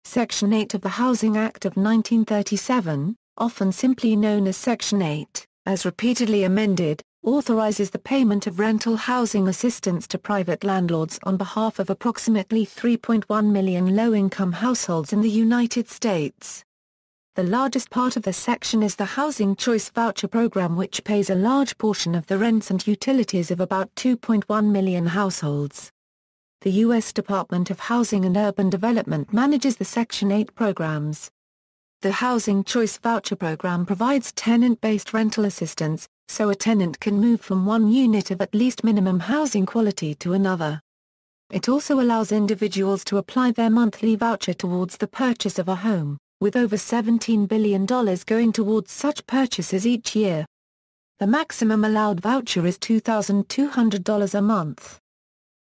Section 8 of the Housing Act of 1937, often simply known as Section 8, as repeatedly amended, authorizes the payment of rental housing assistance to private landlords on behalf of approximately 3.1 million low-income households in the United States. The largest part of the section is the Housing Choice Voucher program, which pays a large portion of the rents and utilities of about 2.1 million households. The U.S. Department of Housing and Urban Development manages the Section 8 programs. The Housing Choice Voucher program provides tenant-based rental assistance, so a tenant can move from one unit of at least minimum housing quality to another. It also allows individuals to apply their monthly voucher towards the purchase of a home, with over $17 billion going towards such purchases each year. The maximum allowed voucher is $2,200 a month.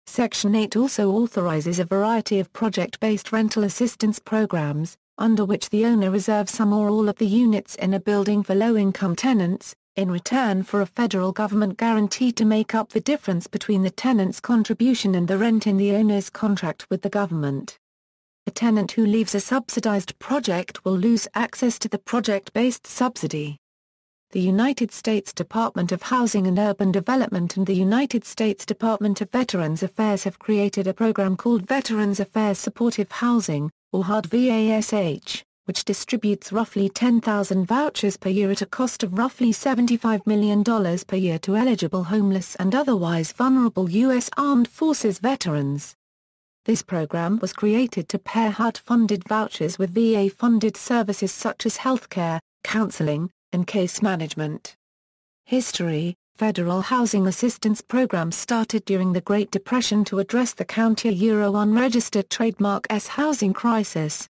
Section 8 also authorizes a variety of project-based rental assistance programs, under which the owner reserves some or all of the units in a building for low-income tenants, in return for a federal government guarantee to make up the difference between the tenant's contribution and the rent in the owner's contract with the government. A tenant who leaves a subsidized project will lose access to the project-based subsidy. The United States Department of Housing and Urban Development and the United States Department of Veterans Affairs have created a program called Veterans Affairs Supportive Housing, or HUD VASH, which distributes roughly 10,000 vouchers per year at a cost of roughly $75 million per year to eligible homeless and otherwise vulnerable U.S. Armed Forces veterans. This program was created to pair HUD-funded vouchers with VA-funded services such as healthcare, counseling, and case management. History: Federal housing assistance programs started during the Great Depression to address the counter-unregistered trademark S housing crisis.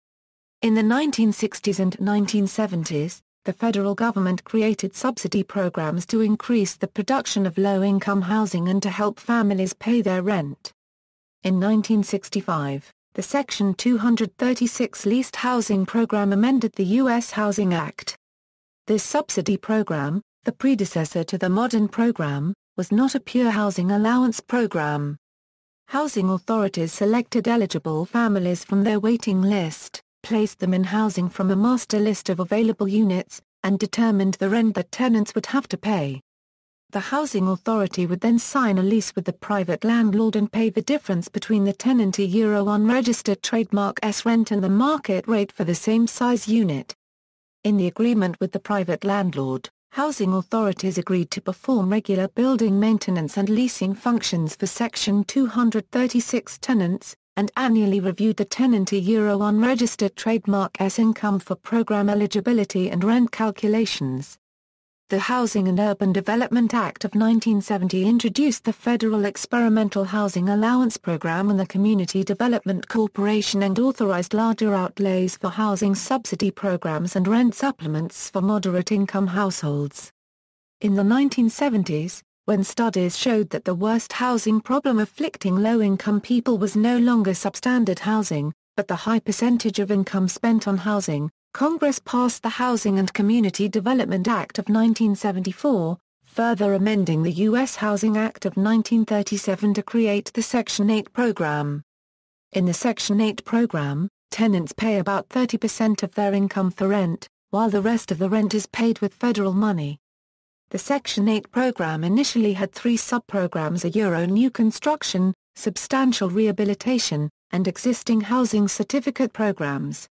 In the 1960s and 1970s, the federal government created subsidy programs to increase the production of low-income housing and to help families pay their rent. In 1965, the Section 236 Leased Housing Program amended the U.S. Housing Act. This subsidy program, the predecessor to the modern program, was not a pure housing allowance program. Housing authorities selected eligible families from their waiting list, placed them in housing from a master list of available units, and determined the rent that tenants would have to pay. The housing authority would then sign a lease with the private landlord and pay the difference between the tenant-unregistered trademark S rent and the market rate for the same size unit. In the agreement with the private landlord, housing authorities agreed to perform regular building maintenance and leasing functions for Section 236 tenants, and annually reviewed the tenant-unregistered trademark S income for program eligibility and rent calculations. The Housing and Urban Development Act of 1970 introduced the Federal Experimental Housing Allowance Program and the Community Development Corporation and authorized larger outlays for housing subsidy programs and rent supplements for moderate-income households. In the 1970s, when studies showed that the worst housing problem afflicting low-income people was no longer substandard housing, but the high percentage of income spent on housing, Congress passed the Housing and Community Development Act of 1974, further amending the U.S. Housing Act of 1937 to create the Section 8 program. In the Section 8 program, tenants pay about 30% of their income for rent, while the rest of the rent is paid with federal money. The Section 8 program initially had three sub-programs: new construction, substantial rehabilitation, and existing housing certificate programs.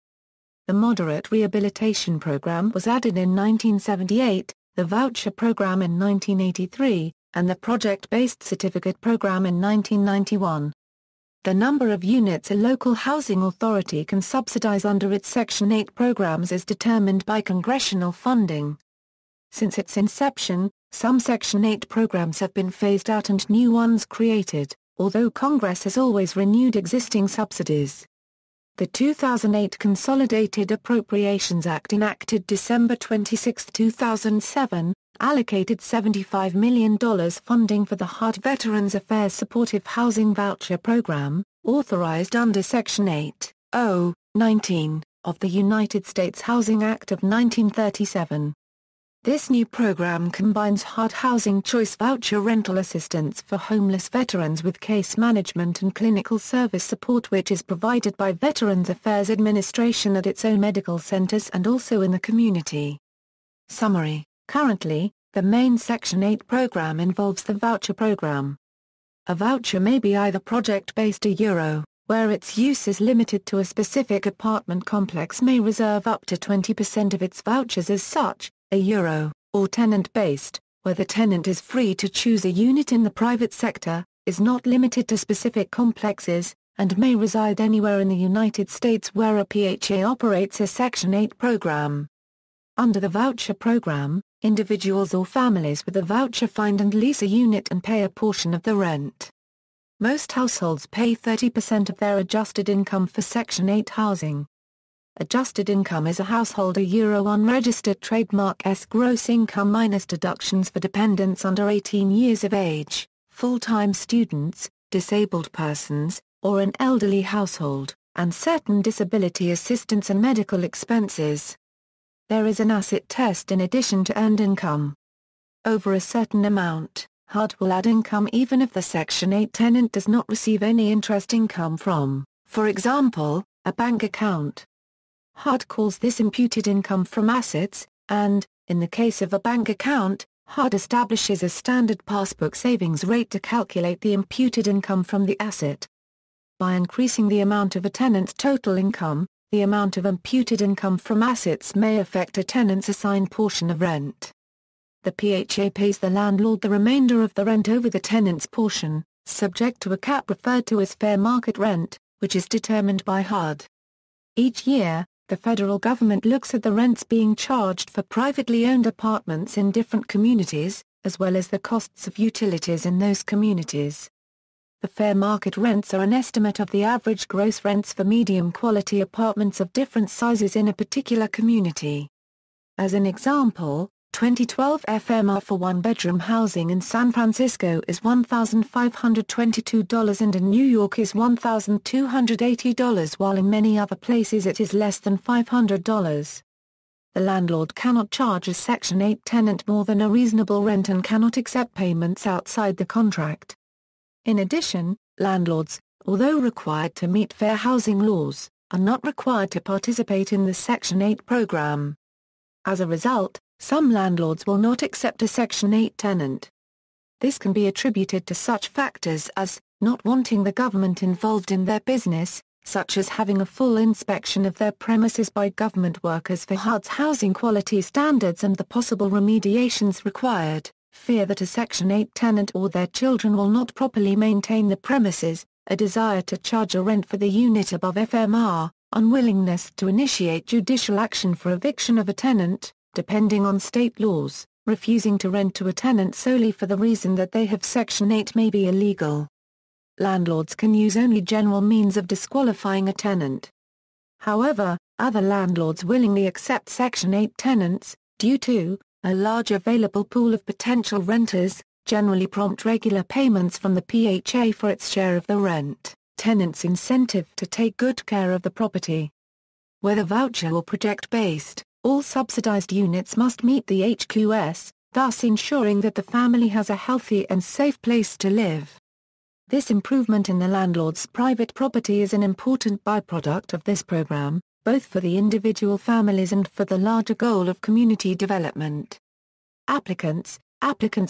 The Moderate Rehabilitation Program was added in 1978, the Voucher Program in 1983, and the Project-Based Certificate Program in 1991. The number of units a local housing authority can subsidize under its Section 8 programs is determined by congressional funding. Since its inception, some Section 8 programs have been phased out and new ones created, although Congress has always renewed existing subsidies. The 2008 Consolidated Appropriations Act, enacted December 26, 2007, allocated $75 million funding for the HUD Veterans Affairs Supportive Housing Voucher Program, authorized under Section 8(19) of the United States Housing Act of 1937. This new program combines HUD Housing Choice Voucher rental assistance for homeless veterans with case management and clinical service support, which is provided by Veterans Affairs Administration at its own medical centers and also in the community. Summary: currently, the main Section 8 program involves the voucher program. A voucher may be either project-based or Euro, where its use is limited to a specific apartment complex may reserve up to 20% of its vouchers as such, a Euro, or tenant-based, where the tenant is free to choose a unit in the private sector, is not limited to specific complexes, and may reside anywhere in the United States where a PHA operates a Section 8 program. Under the voucher program, individuals or families with a voucher find and lease a unit and pay a portion of the rent. Most households pay 30% of their adjusted income for Section 8 housing. Adjusted income is a household Euro unregistered trademark's gross income minus deductions for dependents under 18 years of age, full-time students, disabled persons, or an elderly household, and certain disability assistance and medical expenses. There is an asset test in addition to earned income. Over a certain amount, HUD will add income even if the Section 8 tenant does not receive any interest income from, for example, a bank account. HUD calls this imputed income from assets, and, in the case of a bank account, HUD establishes a standard passbook savings rate to calculate the imputed income from the asset. By increasing the amount of a tenant's total income, the amount of imputed income from assets may affect a tenant's assigned portion of rent. The PHA pays the landlord the remainder of the rent over the tenant's portion, subject to a cap referred to as fair market rent, which is determined by HUD. Each year, the federal government looks at the rents being charged for privately owned apartments in different communities, as well as the costs of utilities in those communities. The fair market rents are an estimate of the average gross rents for medium-quality apartments of different sizes in a particular community. As an example, 2012 FMR for one-bedroom housing in San Francisco is $1,522 and in New York is $1,280, while in many other places it is less than $500. The landlord cannot charge a Section 8 tenant more than a reasonable rent and cannot accept payments outside the contract. In addition, landlords, although required to meet fair housing laws, are not required to participate in the Section 8 program. As a result, some landlords will not accept a Section 8 tenant. This can be attributed to such factors as, not wanting the government involved in their business, such as having a full inspection of their premises by government workers for HUD's housing quality standards and the possible remediations required, fear that a Section 8 tenant or their children will not properly maintain the premises, a desire to charge a rent for the unit above FMR, unwillingness to initiate judicial action for eviction of a tenant, depending on state laws, refusing to rent to a tenant solely for the reason that they have Section 8 may be illegal. Landlords can use only general means of disqualifying a tenant. However, other landlords willingly accept Section 8 tenants, due to a large available pool of potential renters, generally prompt regular payments from the PHA for its share of the rent, tenants' incentive to take good care of the property. Whether voucher or project-based, all subsidized units must meet the HQS, thus ensuring that the family has a healthy and safe place to live. This improvement in the landlord's private property is an important byproduct of this program, both for the individual families and for the larger goal of community development. Applicants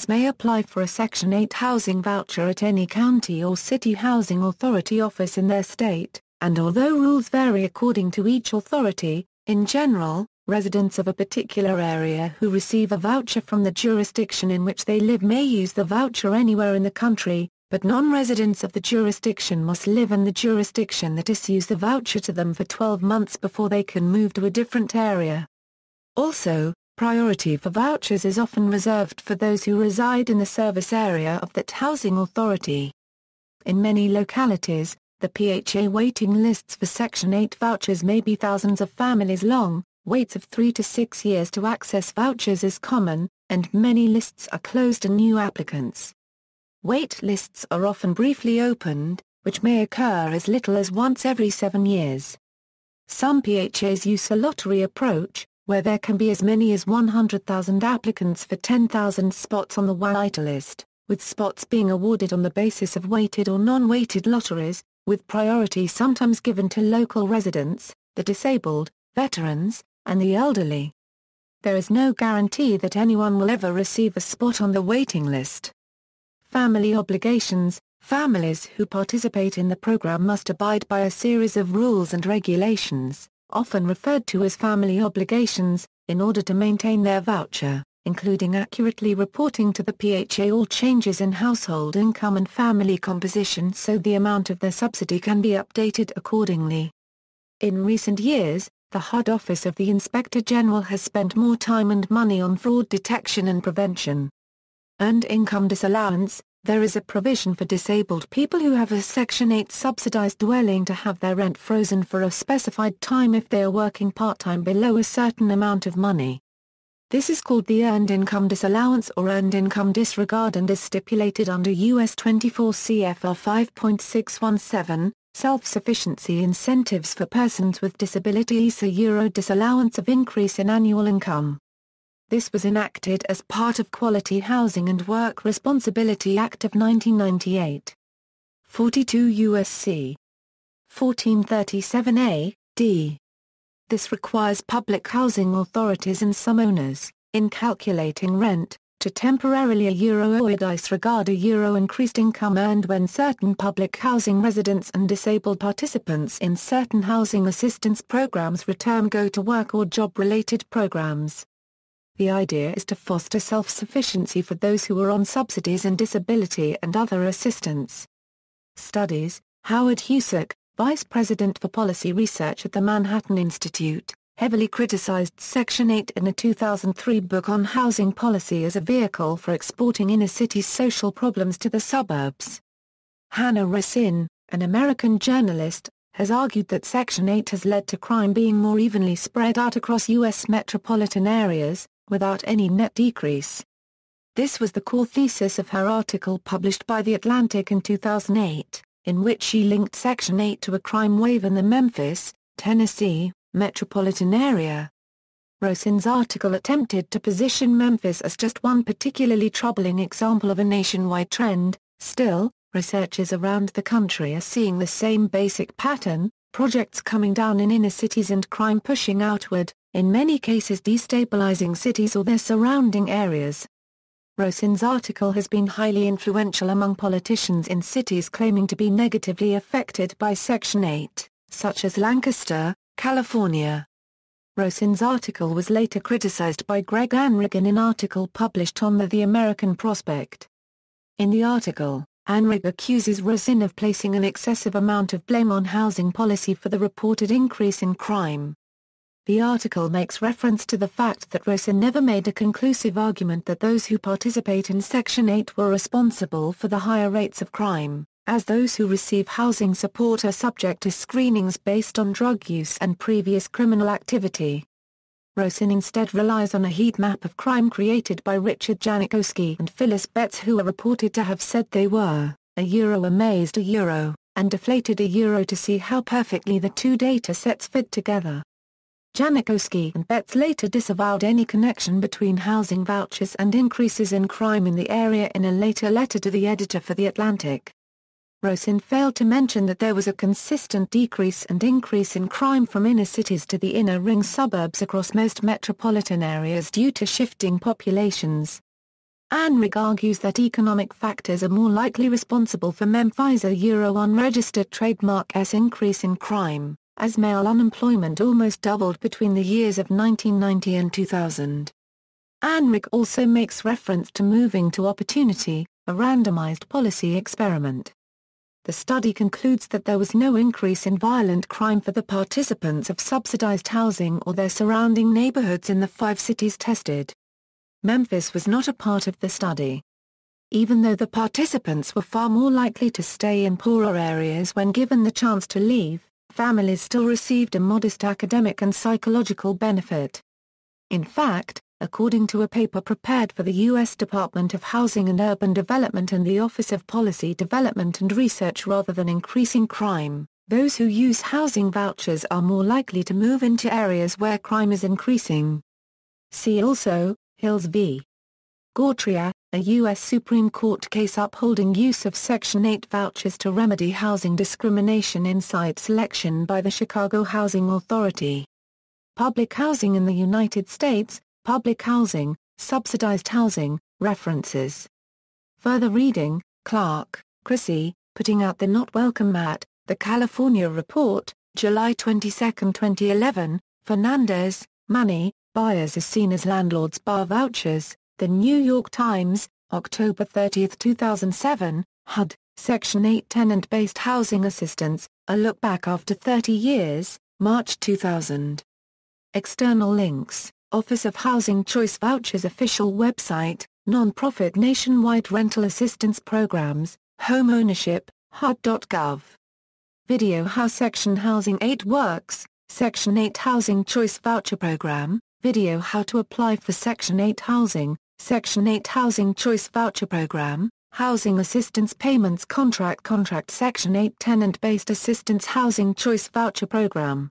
may apply for a Section 8 housing voucher at any county or city housing authority office in their state, and although rules vary according to each authority, in general, residents of a particular area who receive a voucher from the jurisdiction in which they live may use the voucher anywhere in the country, but non-residents of the jurisdiction must live in the jurisdiction that issues the voucher to them for 12 months before they can move to a different area. Also, priority for vouchers is often reserved for those who reside in the service area of that housing authority. In many localities, the PHA waiting lists for Section 8 vouchers may be thousands of families long. Waits of 3 to 6 years to access vouchers is common, and many lists are closed to new applicants. Wait lists are often briefly opened, which may occur as little as once every 7 years. Some PHAs use a lottery approach, where there can be as many as 100,000 applicants for 10,000 spots on the waitlist, with spots being awarded on the basis of weighted or non-weighted lotteries, with priority sometimes given to local residents, the disabled, veterans, and the elderly. There is no guarantee that anyone will ever receive a spot on the waiting list. Family obligations. Families who participate in the program must abide by a series of rules and regulations, often referred to as family obligations, in order to maintain their voucher, including accurately reporting to the PHA all changes in household income and family composition so the amount of their subsidy can be updated accordingly. In recent years, the HUD Office of the Inspector General has spent more time and money on fraud detection and prevention. Earned income disallowance. There is a provision for disabled people who have a Section 8 subsidized dwelling to have their rent frozen for a specified time if they are working part-time below a certain amount of money. This is called the Earned Income Disallowance or Earned Income Disregard and is stipulated under U.S. 24 CFR 5.617, Self-Sufficiency Incentives for Persons with Disabilities a disallowance of increase in annual income. This was enacted as part of Quality Housing and Work Responsibility Act of 1998. 42 U.S.C. 1437a, d. This requires public housing authorities and some owners, in calculating rent, to temporarily or disregard increased income earned when certain public housing residents and disabled participants in certain housing assistance programs return go-to-work or job-related programs. The idea is to foster self-sufficiency for those who are on subsidies and disability and other assistance. Studies. Howard Husick, Vice President for Policy Research at the Manhattan Institute, heavily criticized Section 8 in a 2003 book on housing policy as a vehicle for exporting inner cities' social problems to the suburbs. Hannah Racine, an American journalist, has argued that Section 8 has led to crime being more evenly spread out across U.S. metropolitan areas, without any net decrease. This was the core thesis of her article published by The Atlantic in 2008, in which she linked Section 8 to a crime wave in the Memphis, Tennessee, metropolitan area. Racine's article attempted to position Memphis as just one particularly troubling example of a nationwide trend. Still, researchers around the country are seeing the same basic pattern, projects coming down in inner cities and crime pushing outward, in many cases destabilizing cities or their surrounding areas. Racine's article has been highly influential among politicians in cities claiming to be negatively affected by Section 8, such as Lancaster, California. Racine's article was later criticized by Greg Anrig in an article published on The American Prospect. In the article, Anrig accuses Racine of placing an excessive amount of blame on housing policy for the reported increase in crime. The article makes reference to the fact that Racine never made a conclusive argument that those who participate in Section 8 were responsible for the higher rates of crime, as those who receive housing support are subject to screenings based on drug use and previous criminal activity. Racine instead relies on a heat map of crime created by Richard Janikowski and Phyllis Betts, who are reported to have said they were amazed and deflated to see how perfectly the two data sets fit together. Janikowski and Betts later disavowed any connection between housing vouchers and increases in crime in the area in a later letter to the editor for The Atlantic. Racine failed to mention that there was a consistent decrease and increase in crime from inner cities to the inner ring suburbs across most metropolitan areas due to shifting populations. Anrig argues that economic factors are more likely responsible for Memphis' unregistered trademark's increase in crime, as male unemployment almost doubled between the years of 1990 and 2000. Anrig also makes reference to moving to opportunity, a randomized policy experiment. The study concludes that there was no increase in violent crime for the participants of subsidized housing or their surrounding neighborhoods in the 5 cities tested. Memphis was not a part of the study. Even though the participants were far more likely to stay in poorer areas when given the chance to leave, families still received a modest academic and psychological benefit. In fact, according to a paper prepared for the U.S. Department of Housing and Urban Development and the Office of Policy Development and Research, rather than increasing crime, Those who use housing vouchers are more likely to move into areas where crime is increasing. See also, Hills v. Gautria, a U.S. Supreme Court case upholding use of Section 8 vouchers to remedy housing discrimination in site selection by the Chicago Housing Authority. Public housing in the United States, public housing, subsidized housing, references. Further reading, Clark, Chrissy, Putting Out the Not Welcome Mat, The California Report, July 22, 2011, Fernandez, Manny, Buyers as Seen as Landlords Bar Vouchers, The New York Times, October 30, 2007, HUD, Section 8 Tenant-Based Housing Assistance, A Look Back After 30 Years, March 2000. External links, Office of Housing Choice Vouchers official website, non-profit nationwide rental assistance programs, home ownership, HUD.gov. Video How Section Housing 8 Works, Section 8 Housing Choice Voucher Program, video How to Apply for Section 8 Housing, Section 8 Housing Choice Voucher Program, Housing Assistance Payments Contract Section 8 Tenant-Based Assistance Housing Choice Voucher Program.